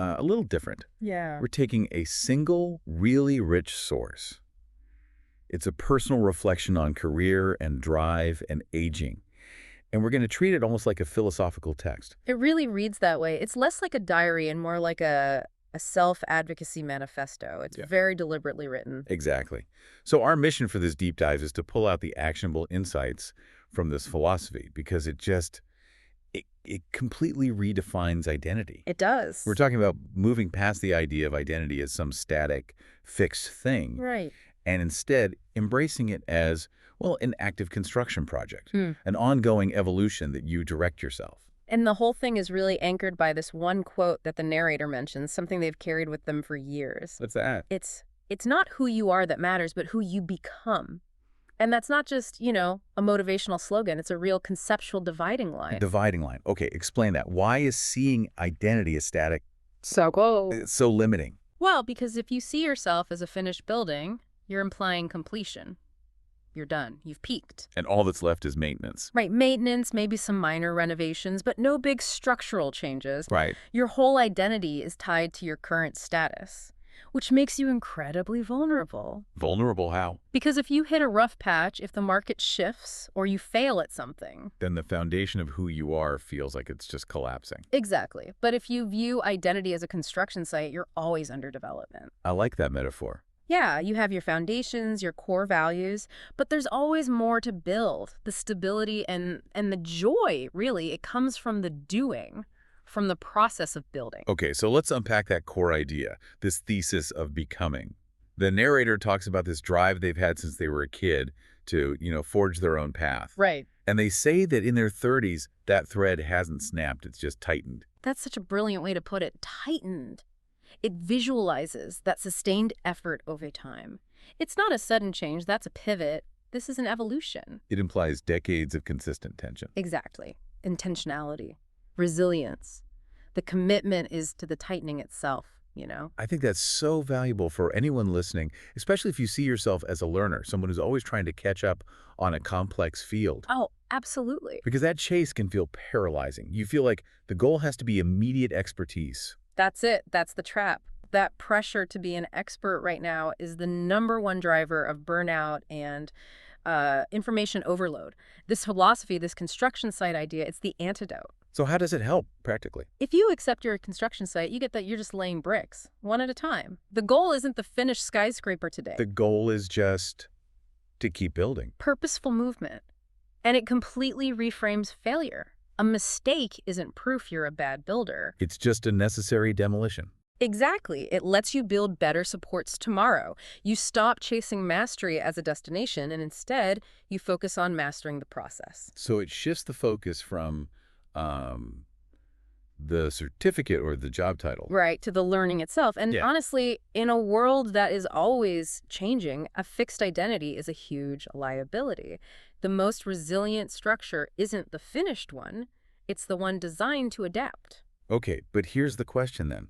a little different. Yeah. We're taking a single, really rich source. It's a personal reflection on career and drive and aging. And we're going to treat it almost like a philosophical text. It really reads that way. It's less like a diary and more like a self-advocacy manifesto. It's Yeah. very deliberately written. Exactly. So our mission for this deep dive is to pull out the actionable insights from this philosophy because it completely redefines identity. It does. We're talking about moving past the idea of identity as some static, fixed thing, Right. and instead embracing it as, well, an active construction project, Hmm. an ongoing evolution that you direct yourself. And the whole thing is really anchored by this one quote that the narrator mentions, something they've carried with them for years. What's that? It's not who you are that matters, but who you become. And that's not just, a motivational slogan. It's a real conceptual dividing line. Dividing line. Okay, explain that. Why is seeing identity as static So so limiting? Well, because if you see yourself as a finished building, you're implying completion. You're done. You've peaked. And all that's left is maintenance. Right, maintenance, maybe some minor renovations, but no big structural changes. Right. Your whole identity is tied to your current status, which makes you incredibly vulnerable. Vulnerable how? Because if you hit a rough patch, if the market shifts, or you fail at something. Then the foundation of who you are feels like it's just collapsing. Exactly. But if you view identity as a construction site, you're always under development. I like that metaphor. Yeah, you have your foundations, your core values, but there's always more to build. The stability and the joy, really, it comes from the doing, from the process of building. Okay, so let's unpack that core idea, this thesis of becoming. The narrator talks about this drive they've had since they were a kid to, forge their own path. Right. And they say that in their 30s, that thread hasn't snapped, it's just tightened. That's such a brilliant way to put it. Tightened. It visualizes that sustained effort over time. It's not a sudden change, that's a pivot. This is an evolution. It implies decades of consistent tension. Exactly. Intentionality, resilience. The commitment is to the tightening itself, I think that's so valuable for anyone listening, especially if you see yourself as a learner, someone who's always trying to catch up on a complex field. Oh, absolutely. Because that chase can feel paralyzing. You feel like the goal has to be immediate expertise. That's it. That's the trap. That pressure to be an expert right now is the #1 driver of burnout and information overload. This philosophy, this construction site idea, it's the antidote. So how does it help, practically? If you accept your construction site, you get that you're just laying bricks, one at a time. The goal isn't the finished skyscraper today. The goal is just to keep building. Purposeful movement. And it completely reframes failure. A mistake isn't proof you're a bad builder. It's just a necessary demolition. Exactly. It lets you build better supports tomorrow. You stop chasing mastery as a destination, and instead, you focus on mastering the process. So it shifts the focus from the certificate or the job title. Right, to the learning itself. And Yeah. honestly, in a world that is always changing, a fixed identity is a huge liability. The most resilient structure isn't the finished one. It's the one designed to adapt. Okay, but here's the question then.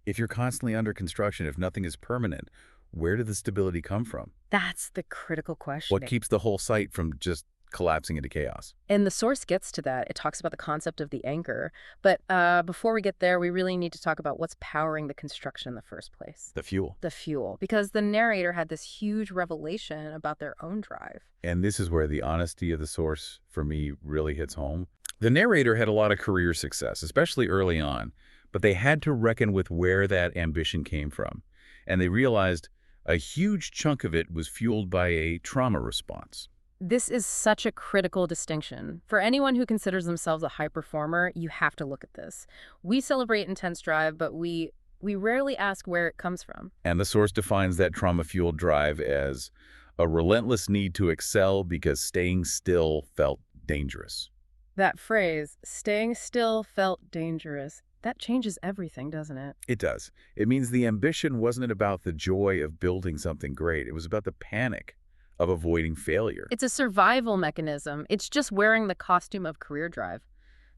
If you're constantly under construction, if nothing is permanent, where did the stability come from? That's the critical question. What keeps the whole site from just collapsing into chaos? And the source gets to that. It talks about the concept of the anchor. But before we get there, we really need to talk about what's powering the construction in the first place. The fuel. The fuel. Because the narrator had this huge revelation about their own drive. And this is where the honesty of the source, for me, really hits home. The narrator had a lot of career success, especially early on, but they had to reckon with where that ambition came from. And they realized a huge chunk of it was fueled by a trauma response. This is such a critical distinction. For anyone who considers themselves a high performer, you have to look at this. We celebrate intense drive, but we rarely ask where it comes from. And the source defines that trauma-fueled drive as a relentless need to excel because staying still felt dangerous. That phrase, staying still felt dangerous, that changes everything, doesn't it? It does. It means the ambition wasn't about the joy of building something great. It was about the panic of avoiding failure. It's a survival mechanism. It's just wearing the costume of career drive.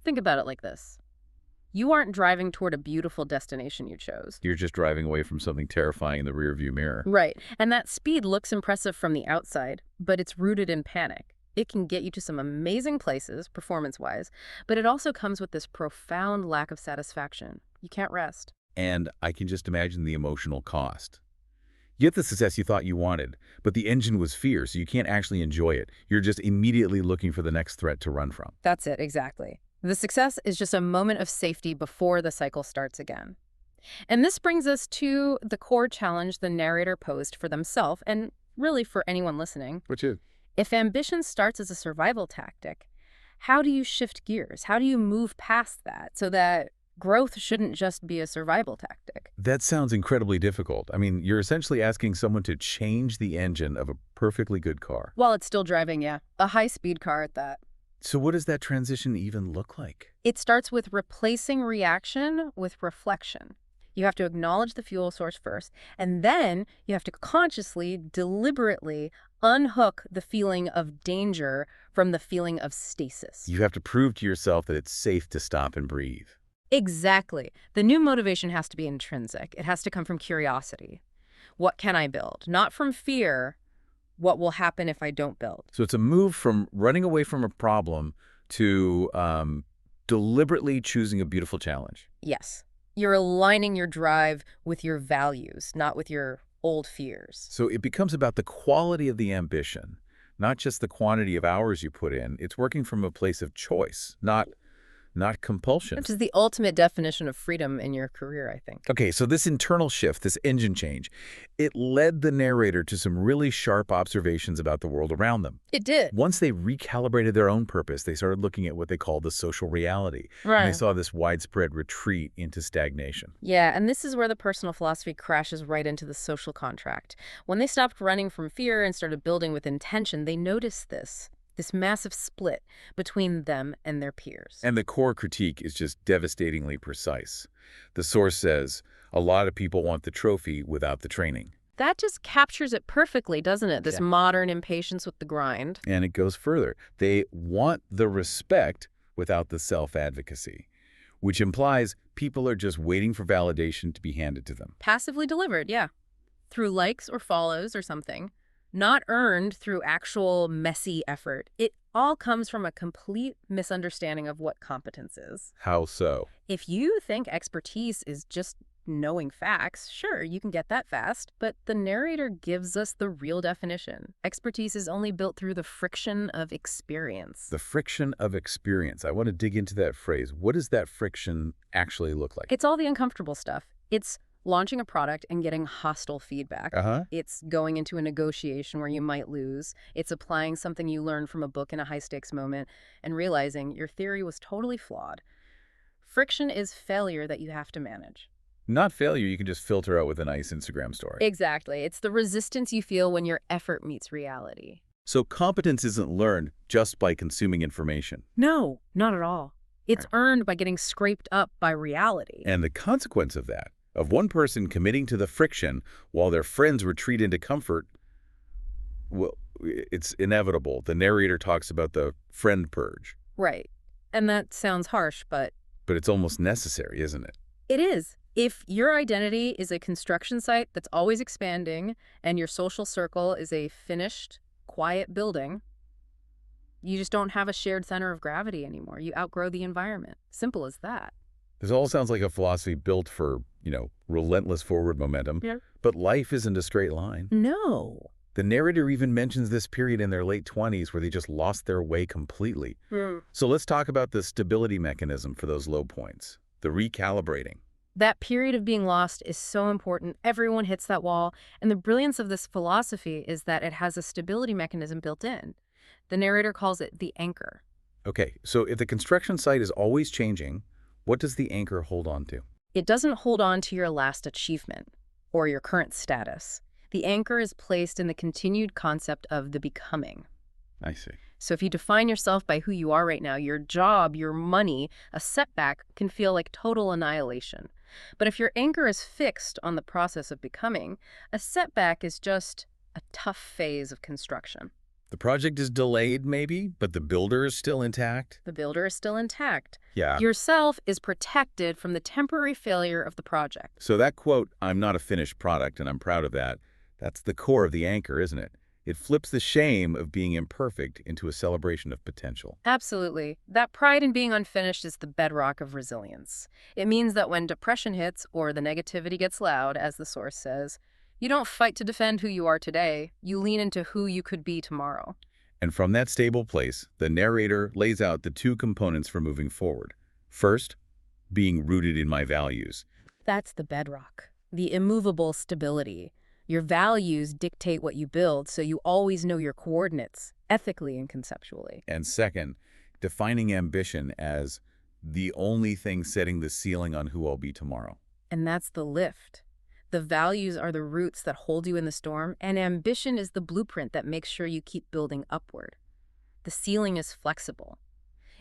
Think about it like this. You aren't driving toward a beautiful destination you chose. You're just driving away from something terrifying in the rearview mirror. Right. And that speed looks impressive from the outside, but it's rooted in panic. It can get you to some amazing places, performance-wise, but it also comes with this profound lack of satisfaction. You can't rest. And I can just imagine the emotional cost. You get the success you thought you wanted, but the engine was fear, so you can't actually enjoy it. You're just immediately looking for the next threat to run from. That's it, exactly. The success is just a moment of safety before the cycle starts again. And this brings us to the core challenge the narrator posed for themselves, and really for anyone listening. Which is? If ambition starts as a survival tactic, how do you shift gears? How do you move past that so that growth shouldn't just be a survival tactic? That sounds incredibly difficult. I mean, you're essentially asking someone to change the engine of a perfectly good car. While it's still driving, yeah. A high-speed car at that. So what does that transition even look like? It starts with replacing reaction with reflection. You have to acknowledge the fuel source first, and then you have to consciously, deliberately unhook the feeling of danger from the feeling of stasis. You have to prove to yourself that it's safe to stop and breathe. Exactly. The new motivation has to be intrinsic. It has to come from curiosity. What can I build? Not from fear, what will happen if I don't build? So it's a move from running away from a problem to deliberately choosing a beautiful challenge. Yes. You're aligning your drive with your values, not with your old fears. So it becomes about the quality of the ambition, not just the quantity of hours you put in. It's working from a place of choice, not compulsion. Which is the ultimate definition of freedom in your career, I think. Okay, so this internal shift, this engine change, it led the narrator to some really sharp observations about the world around them. It did. Once they recalibrated their own purpose, they started looking at what they call the social reality. Right. And they saw this widespread retreat into stagnation. Yeah, and this is where the personal philosophy crashes right into the social contract. When they stopped running from fear and started building with intention, they noticed this massive split between them and their peers. And the core critique is just devastatingly precise. The source says, a lot of people want the trophy without the training. That just captures it perfectly, doesn't it? This modern impatience with the grind. And it goes further. They want the respect without the self-advocacy, which implies people are just waiting for validation to be handed to them. Passively delivered, yeah. Through likes or follows or something. Not earned through actual messy effort. It all comes from a complete misunderstanding of what competence is. How so? If you think expertise is just knowing facts, sure, you can get that fast, but the narrator gives us the real definition. Expertise is only built through the friction of experience. The friction of experience. I want to dig into that phrase. What does that friction actually look like? It's all the uncomfortable stuff. It's launching a product and getting hostile feedback. It's going into a negotiation where you might lose. It's applying something you learned from a book in a high-stakes moment and realizing your theory was totally flawed. Friction is failure that you have to manage. Not failure you can just filter out with a nice Instagram story. Exactly. It's the resistance you feel when your effort meets reality. So competence isn't learned just by consuming information. No, not at all. It's earned by getting scraped up by reality. And the consequence of that, of one person committing to the friction while their friends retreat into comfort, well, it's inevitable. The narrator talks about the friend purge. Right. And that sounds harsh, but it's almost necessary, isn't it? It is. If your identity is a construction site that's always expanding and your social circle is a finished, quiet building, you just don't have a shared center of gravity anymore. You outgrow the environment. Simple as that. This all sounds like a philosophy built for, relentless forward momentum. Yeah. But life isn't a straight line. No. The narrator even mentions this period in their late 20s where they just lost their way completely. So let's talk about the stability mechanism for those low points, the recalibrating. That period of being lost is so important. Everyone hits that wall. And the brilliance of this philosophy is that it has a stability mechanism built in. The narrator calls it the anchor. Okay, so if the construction site is always changing, what does the anchor hold on to? It doesn't hold on to your last achievement or your current status. The anchor is placed in the continued concept of the becoming. I see. So if you define yourself by who you are right now, your job, your money, a setback can feel like total annihilation. But if your anchor is fixed on the process of becoming, a setback is just a tough phase of construction. The project is delayed, maybe, but the builder is still intact? The builder is still intact. Yeah. Yourself is protected from the temporary failure of the project. So that quote, "I'm not a finished product and I'm proud of that," that's the core of the anchor, isn't it? It flips the shame of being imperfect into a celebration of potential. Absolutely. That pride in being unfinished is the bedrock of resilience. It means that when depression hits or the negativity gets loud, as the source says, you don't fight to defend who you are today. You lean into who you could be tomorrow. And from that stable place, the narrator lays out the two components for moving forward. First, being rooted in my values. That's the bedrock, the immovable stability. Your values dictate what you build, so you always know your coordinates, ethically and conceptually. And second, defining ambition as the only thing setting the ceiling on who I'll be tomorrow. And that's the lift. The values are the roots that hold you in the storm, and ambition is the blueprint that makes sure you keep building upward. The ceiling is flexible.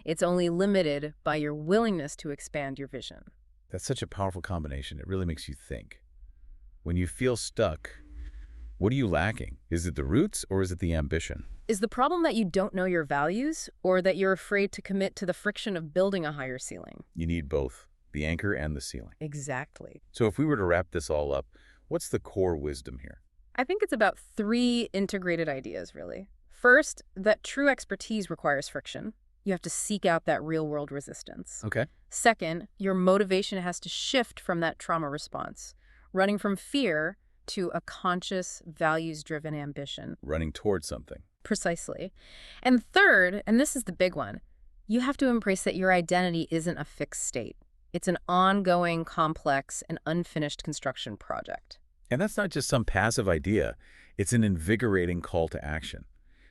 It's only limited by your willingness to expand your vision. That's such a powerful combination. It really makes you think. When you feel stuck, what are you lacking? Is it the roots or is it the ambition? Is the problem that you don't know your values, or that you're afraid to commit to the friction of building a higher ceiling? You need both, the anchor and the ceiling. Exactly. So if we were to wrap this all up, what's the core wisdom here? I think it's about 3 integrated ideas, really. First, that true expertise requires friction. You have to seek out that real-world resistance. Okay. Second, your motivation has to shift from that trauma response, running from fear to a conscious, values-driven ambition. Running towards something. Precisely. And third, and this is the big one, you have to embrace that your identity isn't a fixed state. It's an ongoing, complex, and unfinished construction project. And that's not just some passive idea. It's an invigorating call to action.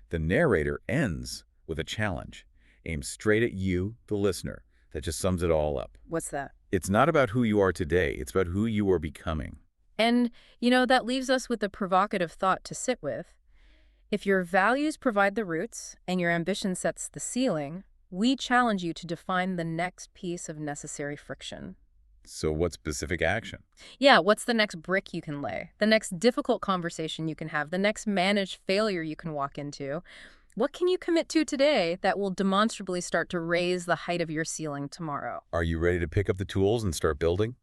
The narrator ends with a challenge, aimed straight at you, the listener, that just sums it all up. What's that? It's not about who you are today. It's about who you are becoming. And, that leaves us with a provocative thought to sit with. If your values provide the roots and your ambition sets the ceiling, we challenge you to define the next piece of necessary friction. So what specific action? Yeah, what's the next brick you can lay? The next difficult conversation you can have? The next managed failure you can walk into? What can you commit to today that will demonstrably start to raise the height of your ceiling tomorrow? Are you ready to pick up the tools and start building?